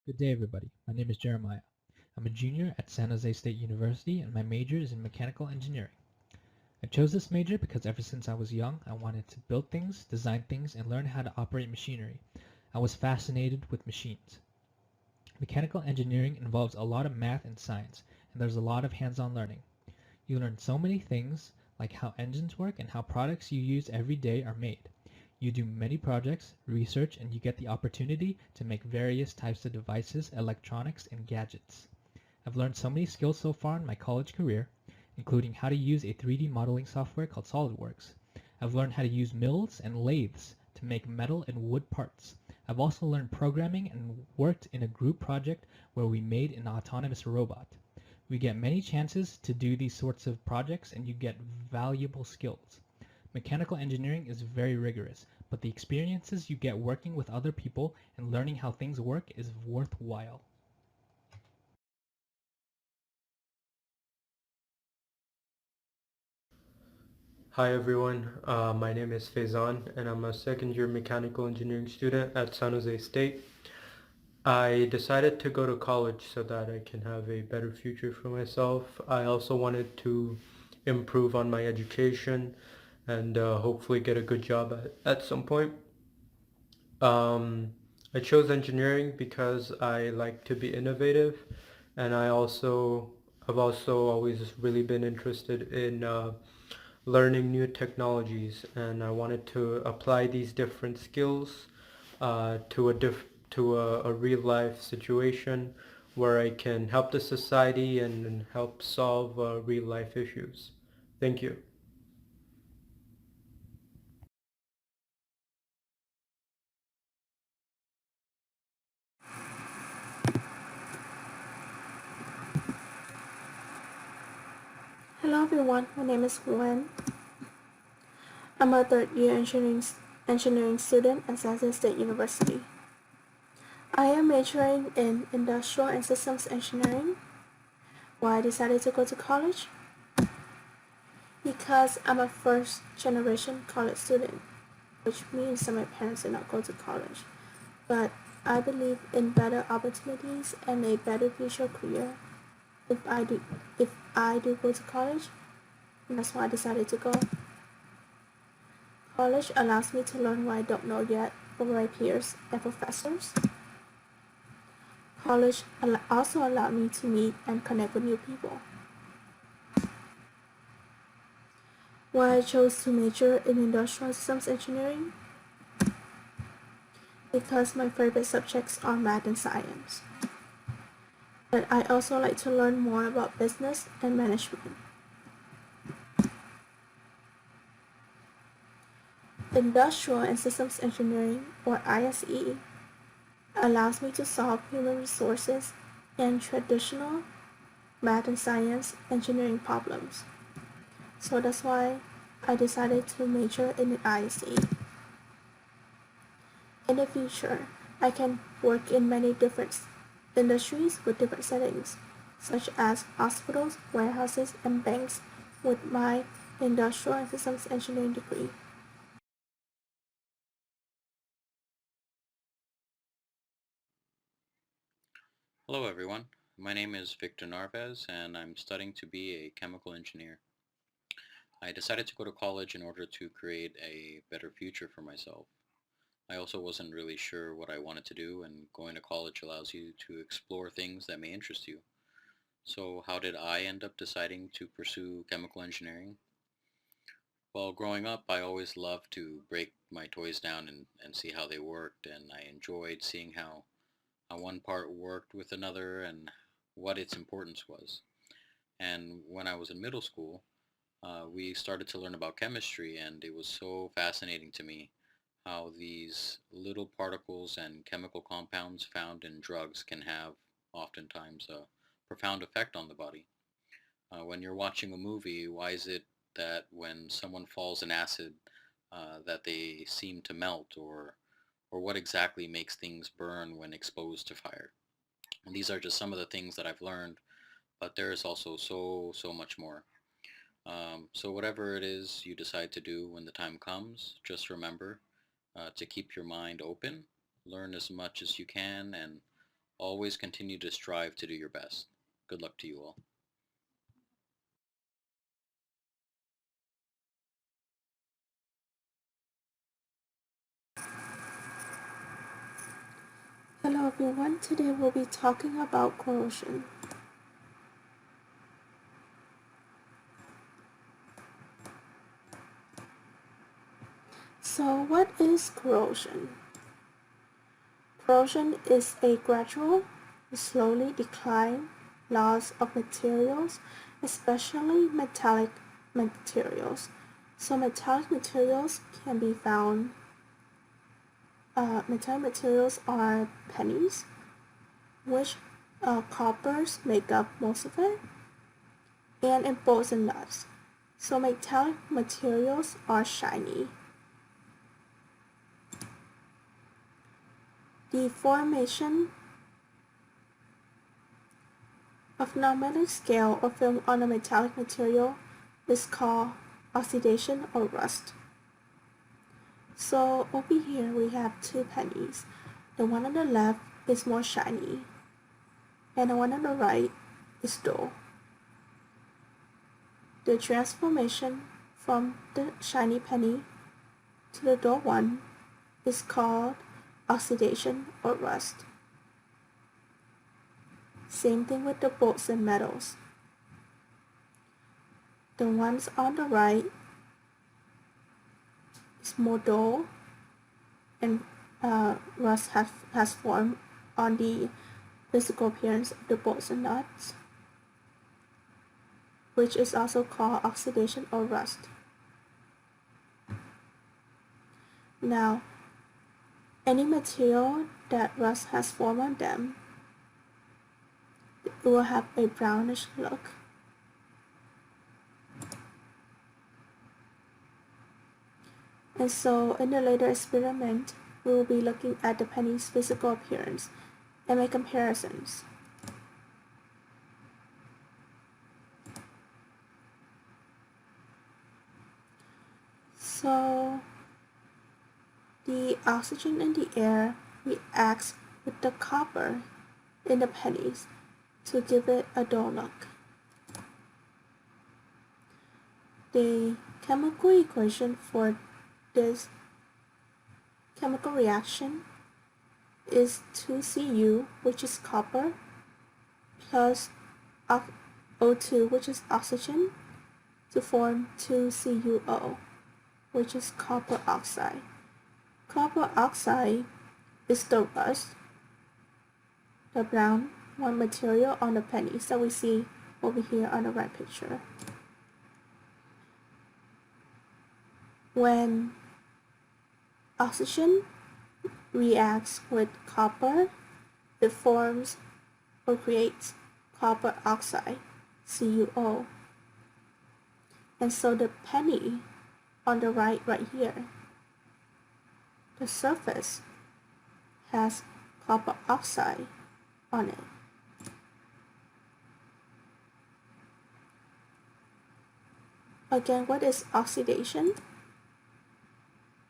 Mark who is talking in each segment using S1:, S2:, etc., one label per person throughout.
S1: Good day, everybody. My name is Jeremiah. I'm a junior at San Jose State University, and my major is in mechanical engineering. I chose this major because ever since I was young, I wanted to build things, design things, and learn how to operate machinery. I was fascinated with machines. Mechanical engineering involves a lot of math and science, and there's a lot of hands-on learning. You learn so many things, like how engines work and how products you use every day are made. You do many projects, research, and you get the opportunity to make various types of devices, electronics, and gadgets. I've learned so many skills so far in my college career, including how to use a 3D modeling software called SolidWorks. I've learned how to use mills and lathes to make metal and wood parts. I've also learned programming and worked in a group project where we made an autonomous robot. We get many chances to do these sorts of projects and you get valuable skills. Mechanical engineering is very rigorous, but the experiences you get working with other people and learning how things work is worthwhile.
S2: Hi everyone, my name is Faizan and I'm a second year mechanical engineering student at San Jose State. I decided to go to college so that I can have a better future for myself. I also wanted to improve on my education and hopefully get a good job at some point. Um, I chose engineering because I like to be innovative and I've also always really been interested in learning new technologies, and I wanted to apply these different skills to a real life situation where I can help the society and help solve real life issues. Thank you.
S3: Hello everyone, my name is Wen. I'm a third year engineering student at San Jose State University. I am majoring in industrial and systems engineering. Why I decided to go to college? Because I'm a first generation college student, which means that my parents did not go to college. But I believe in better opportunities and a better future career if I do go to college, and that's why I decided to go. College allows me to learn what I don't know yet from my peers and professors. College also allowed me to meet and connect with new people. Why I chose to major in industrial systems engineering? Because my favorite subjects are math and science. But I also like to learn more about business and management. Industrial and Systems Engineering, or ISE, allows me to solve human resources and traditional math and science engineering problems. So that's why I decided to major in the ISE. In the future, I can work in many different industries with different settings, such as hospitals, warehouses, and banks with my industrial and systems engineering degree.
S4: Hello everyone, my name is Victor Narvez and I'm studying to be a chemical engineer. I decided to go to college in order to create a better future for myself. I also wasn't really sure what I wanted to do, and going to college allows you to explore things that may interest you. So how did I end up deciding to pursue chemical engineering? Well, growing up I always loved to break my toys down and see how they worked, and I enjoyed seeing how one part worked with another and what its importance was. And when I was in middle school, we started to learn about chemistry, and it was so fascinating to me how these little particles and chemical compounds found in drugs can have oftentimes a profound effect on the body. When you're watching a movie, why is it that when someone falls in acid that they seem to melt, or what exactly makes things burn when exposed to fire? And these are just some of the things that I've learned, but there is also so much more. So whatever it is you decide to do when the time comes, just remember to keep your mind open, learn as much as you can, and Always continue to strive to do your best. Good luck to you all.
S3: Hello everyone, today we'll be talking about corrosion. So what is corrosion? Corrosion is a gradual, slowly decline loss of materials, especially metallic materials. So metallic materials can be found, metallic materials are pennies, which coppers make up most of it, and in bolts and nuts. So metallic materials are shiny. The formation of non-metallic scale or film on a metallic material is called oxidation or rust. So over here we have two pennies. The one on the left is more shiny, and the one on the right is dull. The transformation from the shiny penny to the dull one is called oxidation or rust. Same thing with the bolts and metals. The ones on the right is more dull, and rust has formed on the physical appearance of the bolts and nuts, which is also called oxidation or rust. Now, any material that rust has formed on them, it will have a brownish look. And so in the later experiment, we will be looking at the penny's physical appearance and make comparisons. So the oxygen in the air reacts with the copper in the pennies to give it a dull look. The chemical equation for this chemical reaction is 2Cu, which is copper, plus O2, which is oxygen, to form 2CuO, which is copper oxide. Copper oxide is the rust, the brown one material on the pennies that we see over here on the right picture. When oxygen reacts with copper, it forms or creates copper oxide, CuO. And so the penny on the right here, the surface has copper oxide on it. Again, what is oxidation?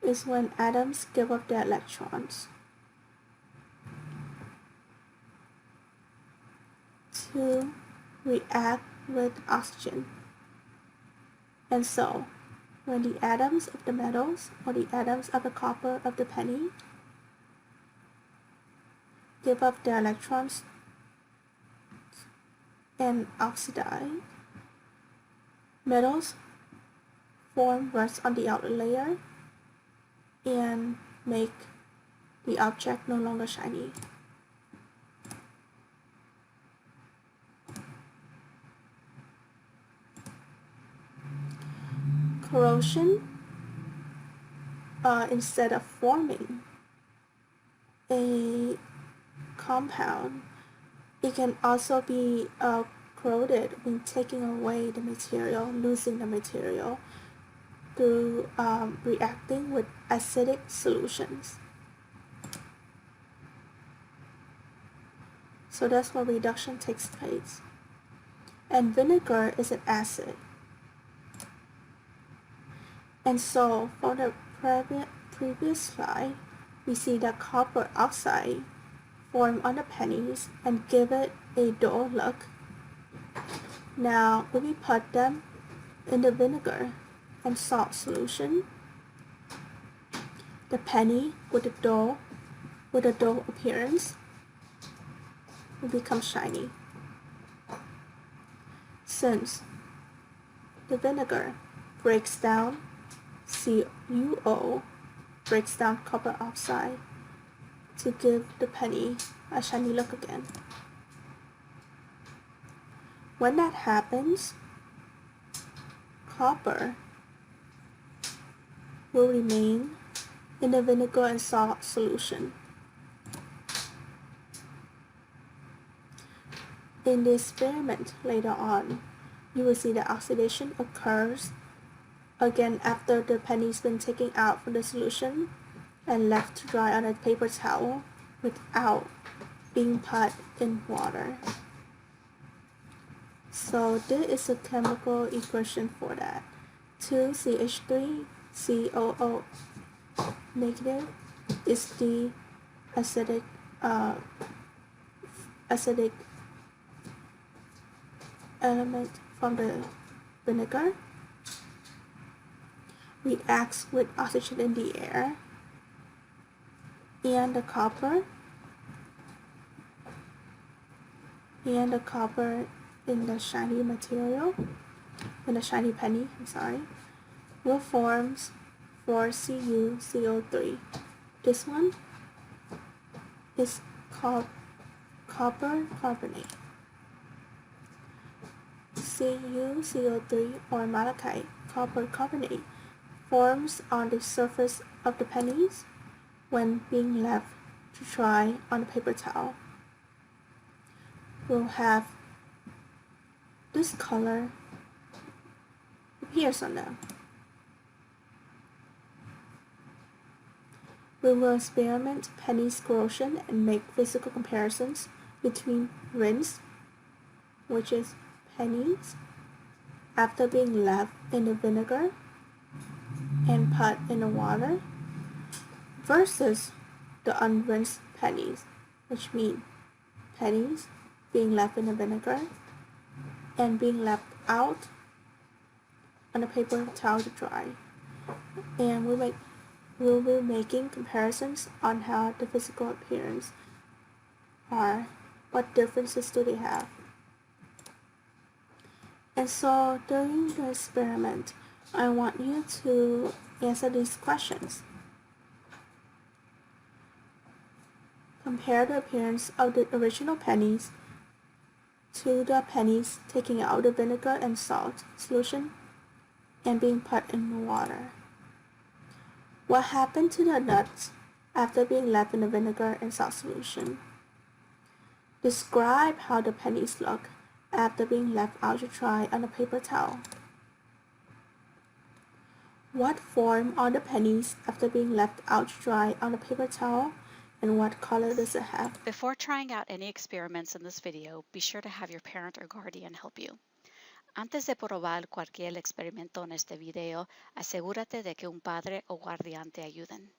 S3: Is when atoms give up their electrons to react with oxygen. And so, when the atoms of the metals or the atoms of the copper of the penny give up their electrons and oxidize, metals form rust on the outer layer and make the object no longer shiny. Corrosion, instead of forming a compound, it can also be corroded when taking away the material, losing the material through reacting with acidic solutions. So that's where reduction takes place. And vinegar is an acid. And so for the previous slide, we see that copper oxide form on the pennies and give it a dull look. Now if we put them in the vinegar and salt solution, the penny with a dull appearance will become shiny. Since the vinegar breaks down CuO, breaks down copper oxide to give the penny a shiny look again. When that happens, copper will remain in the vinegar and salt solution. In the experiment later on, you will see that oxidation occurs again after the penny's been taken out from the solution and left to dry on a paper towel without being put in water. So this is a chemical equation for that. 2CH3COO negative is the acidic element from the vinegar, reacts with oxygen in the air, and the copper in the shiny material, in the shiny penny, will form 4CuCO3. This one is called copper carbonate. CuCO3 or malachite copper carbonate forms on the surface of the pennies when being left to dry on a paper towel. Will have this color appears on them. We will experiment penny's corrosion and make physical comparisons between rinse, which is pennies after being left in the vinegar and put in the water, versus the unrinsed pennies, which mean pennies being left in the vinegar and being left out on a paper towel to dry. And we'll be making comparisons on how the physical appearance are, what differences do they have. And so during the experiment, I want you to answer these questions. Compare the appearance of the original pennies to the pennies taking out the vinegar and salt solution and being put in the water. What happened to the nuts after being left in the vinegar and salt solution? Describe how the pennies look after being left out to dry on a paper towel. What form are the pennies after being left out to dry on a paper towel, and what color does it have?
S5: Before trying out any experiments in this video, be sure to have your parent or guardian help you. Antes de probar cualquier experimento en este video, asegúrate de que un padre o guardián te ayuden.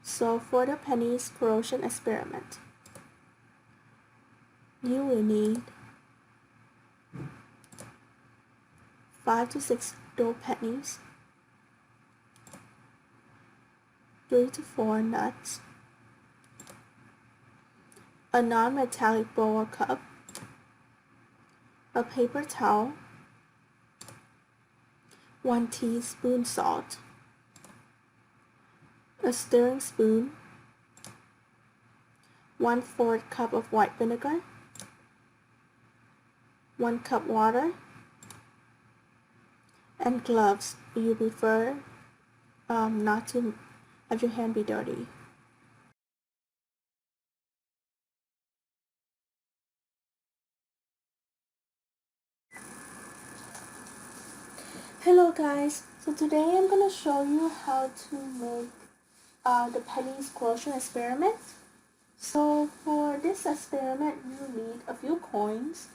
S3: So for the pennies corrosion experiment, you will need 5 to 6 dull pennies, 3 to 4 nuts, a non-metallic bowl or cup, a paper towel, 1 teaspoon salt, a stirring spoon, 1/4 cup of white vinegar, 1 cup water, and gloves if you prefer not to have your hand be dirty. Hello guys, so today I'm going to show you how to make the pennies corrosion experiment. So for this experiment you need a few coins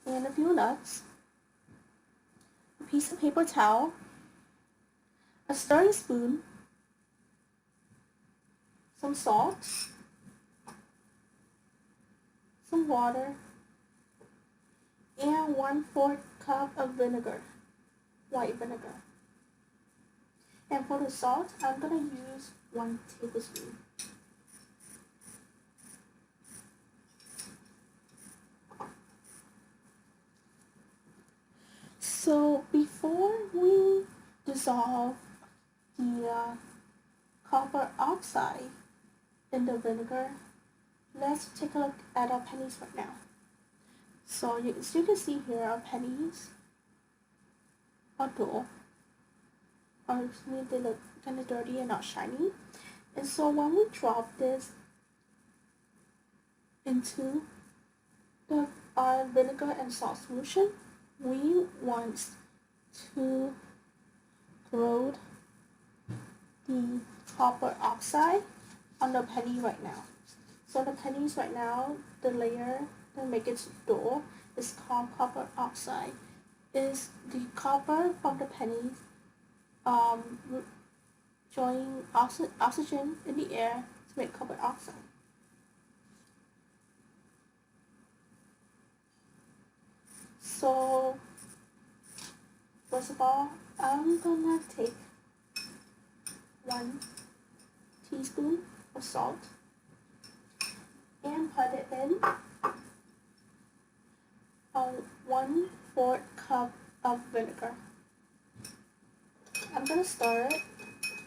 S3: and a few nuts, a piece of paper towel, a stirring spoon, some salt, some water, and 1/4 cup of vinegar, white vinegar. And for the salt, I'm gonna use 1 tablespoon. So before we dissolve the copper oxide in the vinegar, let's take a look at our pennies right now. So as you can see here, our pennies are dull, or they look kind of dirty and not shiny. And so when we drop this into the vinegar and salt solution, we want to corrode the copper oxide on the penny right now. So the pennies right now, the layer that makes it dull is called copper oxide. Is the copper from the pennies joining oxygen in the air to make copper oxide. So first of all, I'm gonna take 1 teaspoon of salt and put it in 1/4 cup of vinegar. I'm gonna start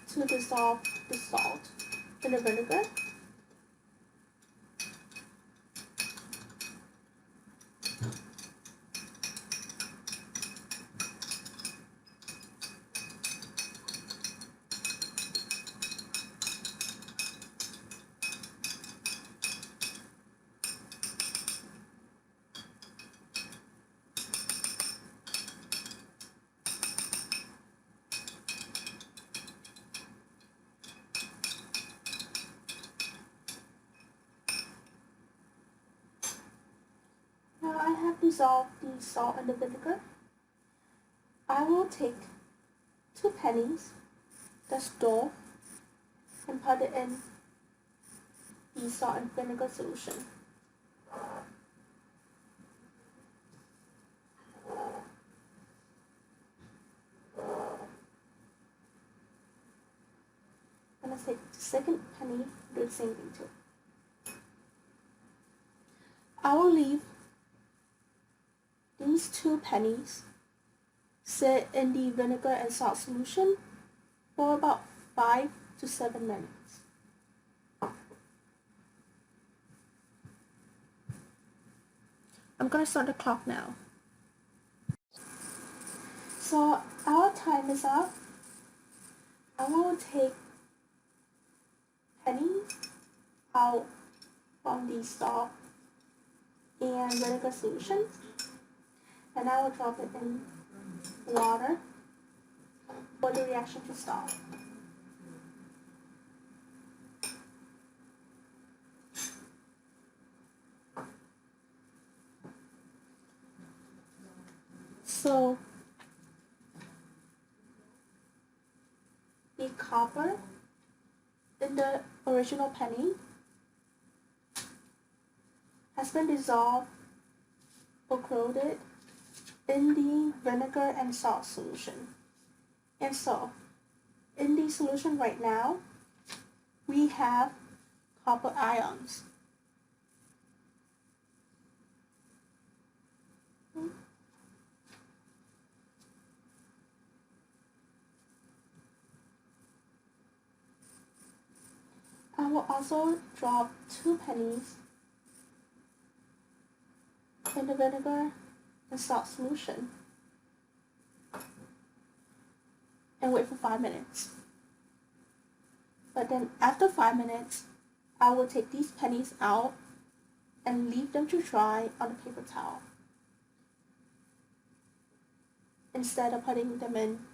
S3: to dissolve the salt in the vinegar. Now I have dissolved the salt and the vinegar. I will take 2 pennies that's dull and put it in the salt and vinegar solution. I'm gonna take the second penny, do the same thing too. I will leave these 2 pennies sit in the vinegar and salt solution for about 5 to 7 minutes. I'm gonna start the clock now. So our time is up. I will take pennies out from the salt and vinegar solution, and I will drop it in water for the reaction to start. So the copper in the original penny has been dissolved or corroded in the vinegar and salt solution. And so in the solution right now, we have copper ions. I will also drop 2 pennies in the vinegar and salt solution and wait for 5 minutes. But then after 5 minutes, I will take these pennies out and leave them to dry on a paper towel instead of putting them in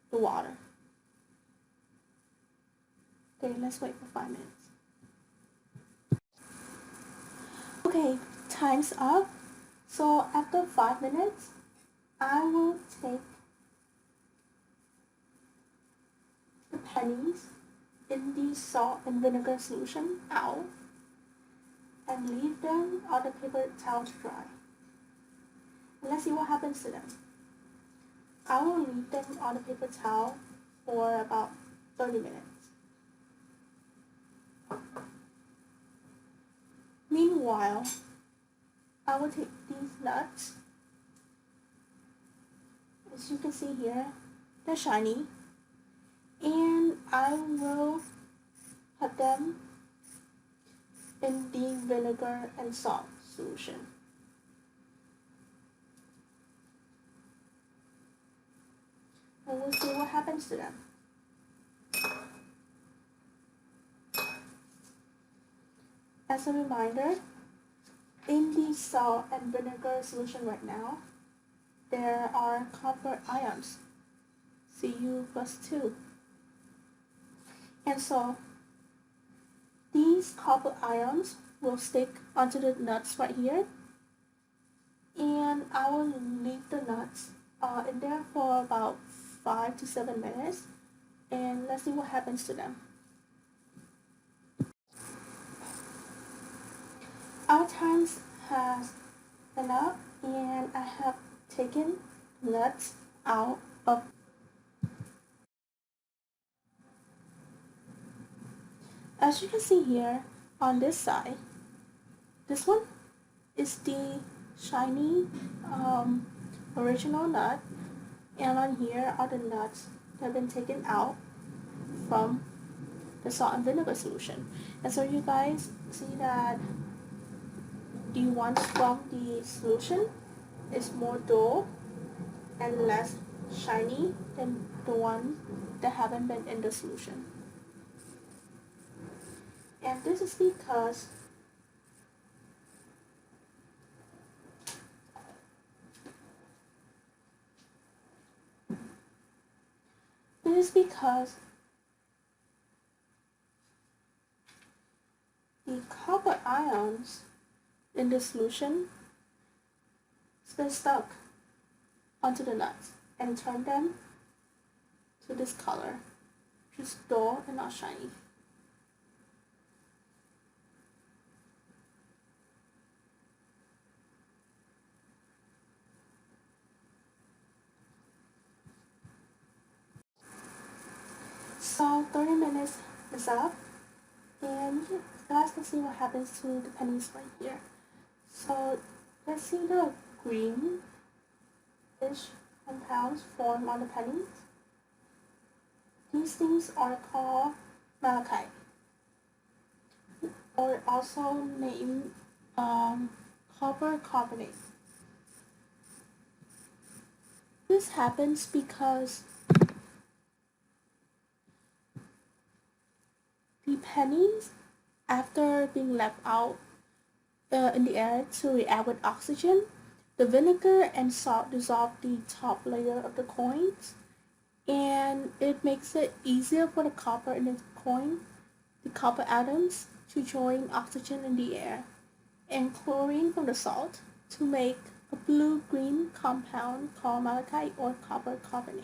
S3: the water. Okay, let's wait for 5 minutes. Okay, time's up. So after 5 minutes, I will take the pennies in the salt and vinegar solution out and leave them on the paper towel to dry. And let's see what happens to them. I will leave them on the paper towel for about 30 minutes. Meanwhile, I will take these nuts. As you can see here, they're shiny. And I will put them in the vinegar and salt solution. And we'll see what happens to them. As a reminder, in the salt and vinegar solution right now, there are copper ions, Cu+2. And so these copper ions will stick onto the nuts right here, and I will leave the nuts in there for about 5 to 7 minutes, and let's see what happens to them. Our time has been up, and I have taken nuts out of. As you can see here on this side, this one is the shiny original nut, and on here are the nuts that have been taken out from the salt and vinegar solution. And so you guys see that the ones from the solution is more dull and less shiny than the ones that haven't been in the solution. And this is because the copper ions in the solution has been stuck onto the nuts and turned them to this color, which is dull and not shiny. So 30 minutes is up, and you guys can see what happens to the pennies right here. So let's see the greenish compounds form on the pennies. These things are called malachite, or also named copper carbonate. This happens because the pennies, after being left out in the air to react with oxygen, the vinegar and salt dissolve the top layer of the coins, and it makes it easier for the copper in the coin, the copper atoms, to join oxygen in the air and chlorine from the salt to make a blue-green compound called malachite or copper carbonate.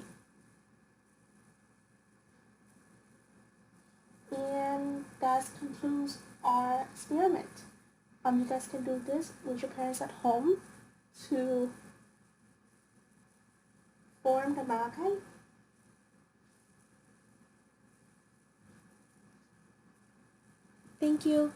S3: And that concludes our experiment. You guys can do this with your parents at home to form the malachite. Thank you.